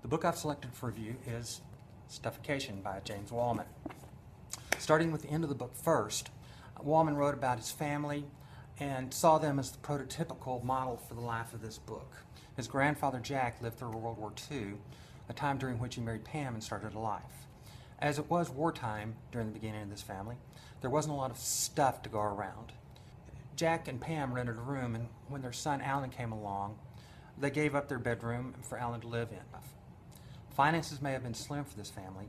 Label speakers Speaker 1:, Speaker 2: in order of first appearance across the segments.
Speaker 1: The book I've selected for review is Stuffocation by James Wallman. Starting with the end of the book first, Wallman wrote about his family and saw them as the prototypical model for the life of this book. His grandfather Jack lived through World War II, a time during which he married Pam and started a life. As it was wartime during the beginning of this family, there wasn't a lot of stuff to go around. Jack and Pam rented a room, and when their son Alan came along, they gave up their bedroom for Alan to live in. Finances may have been slim for this family,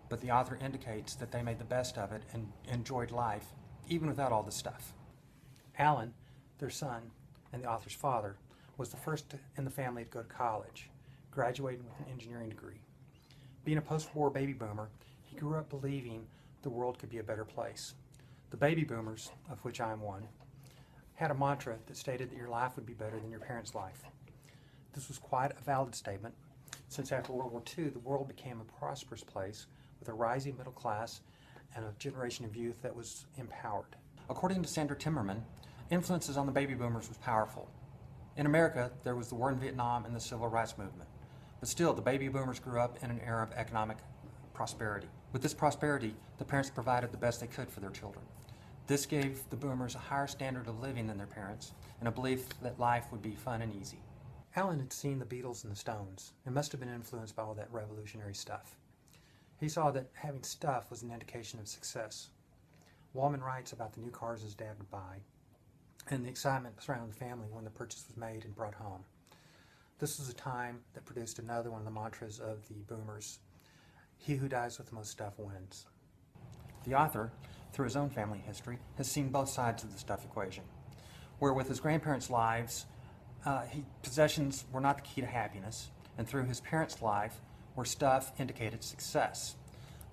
Speaker 1: but the author indicates that they made the best of it and enjoyed life, even without all the stuff. Alan, their son, and the author's father, was the first in the family to go to college, graduating with an engineering degree. Being a post-war baby boomer, he grew up believing the world could be a better place. The baby boomers, of which I am one, had a mantra that stated that your life would be better than your parents' life. This was quite a valid statement, since after World War II, the world became a prosperous place with a rising middle class and a generation of youth that was empowered. According to Sandra Timmerman, influences on the baby boomers was powerful. In America, there was the war in Vietnam and the civil rights movement. But still, the baby boomers grew up in an era of economic prosperity. With this prosperity, the parents provided the best they could for their children. This gave the boomers a higher standard of living than their parents and a belief that life would be fun and easy. Alan had seen the Beatles and the Stones and must have been influenced by all that revolutionary stuff. He saw that having stuff was an indication of success. Wallman writes about the new cars his dad would buy and the excitement surrounding the family when the purchase was made and brought home. This was a time that produced another one of the mantras of the boomers: he who dies with the most stuff wins. The author, through his own family history, has seen both sides of the stuff equation, where with his grandparents' lives, possessions were not the key to happiness, and through his parents' life, where stuff indicated success.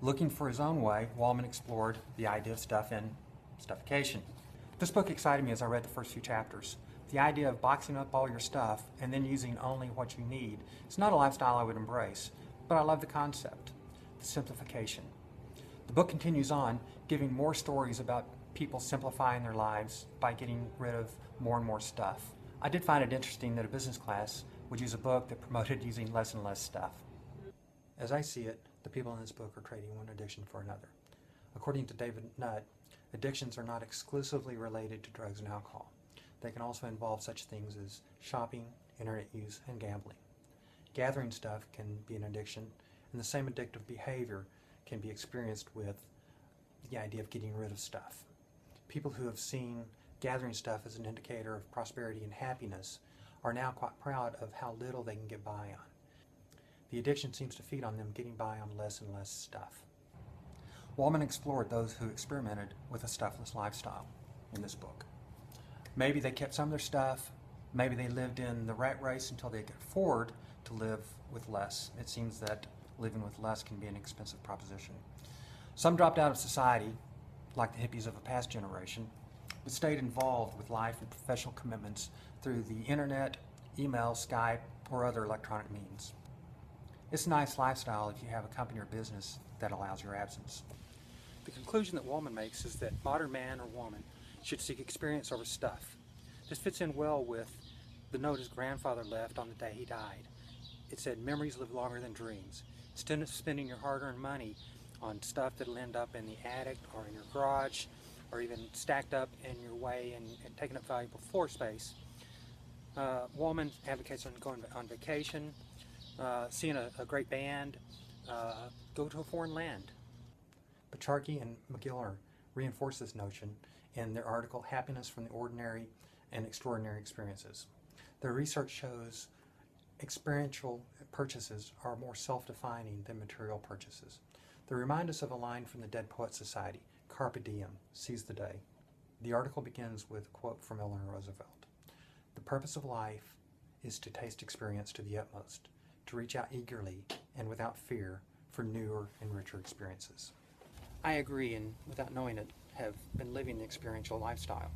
Speaker 1: Looking for his own way, Wallman explored the idea of stuff in Stuffocation. This book excited me as I read the first few chapters. The idea of boxing up all your stuff and then using only what you need is not a lifestyle I would embrace, but I love the concept, the simplification. The book continues on, giving more stories about people simplifying their lives by getting rid of more and more stuff. I did find it interesting that a business class would use a book that promoted using less and less stuff. As I see it, the people in this book are trading one addiction for another. According to David Nutt, addictions are not exclusively related to drugs and alcohol. They can also involve such things as shopping, internet use, and gambling. Gathering stuff can be an addiction, and the same addictive behavior can be experienced with the idea of getting rid of stuff. People who have seen gathering stuff as an indicator of prosperity and happiness are now quite proud of how little they can get by on. The addiction seems to feed on them getting by on less and less stuff. Wallman explored those who experimented with a stuffless lifestyle in this book. Maybe they kept some of their stuff, maybe they lived in the rat race until they could afford to live with less. It seems that living with less can be an expensive proposition. Some dropped out of society, like the hippies of a past generation, but stayed involved with life and professional commitments through the internet, email, Skype, or other electronic means. It's a nice lifestyle if you have a company or business that allows your absence. The conclusion that Wallman makes is that modern man or woman should seek experience over stuff. This fits in well with the note his grandfather left on the day he died. It said, "Memories live longer than dreams." Instead of spending your hard-earned money on stuff that'll end up in the attic or in your garage or even stacked up in your way and taking up valuable floor space, Wallman advocates on going on vacation, seeing a great band, go to a foreign land. Bacharkey and McGiller reinforce this notion in their article Happiness from the Ordinary and Extraordinary Experiences. Their research shows experiential purchases are more self-defining than material purchases. They remind us of a line from the Dead Poets Society, "Carpe diem, seize the day." The article begins with a quote from Eleanor Roosevelt. "The purpose of life is to taste experience to the utmost, to reach out eagerly and without fear for newer and richer experiences." I agree, and without knowing it, have been living the experiential lifestyle.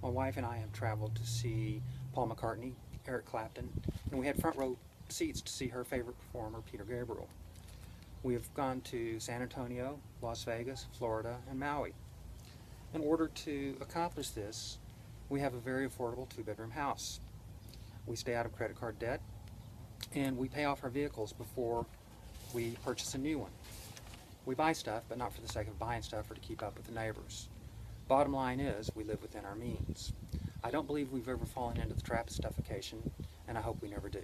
Speaker 1: My wife and I have traveled to see Paul McCartney, Eric Clapton, and we had front row seats to see her favorite performer, Peter Gabriel. We have gone to San Antonio, Las Vegas, Florida, and Maui. In order to accomplish this, we have a very affordable 2-bedroom house. We stay out of credit card debt, and we pay off our vehicles before we purchase a new one. We buy stuff, but not for the sake of buying stuff or to keep up with the neighbors. Bottom line is, we live within our means. I don't believe we've ever fallen into the trap of stuffocation, and I hope we never do.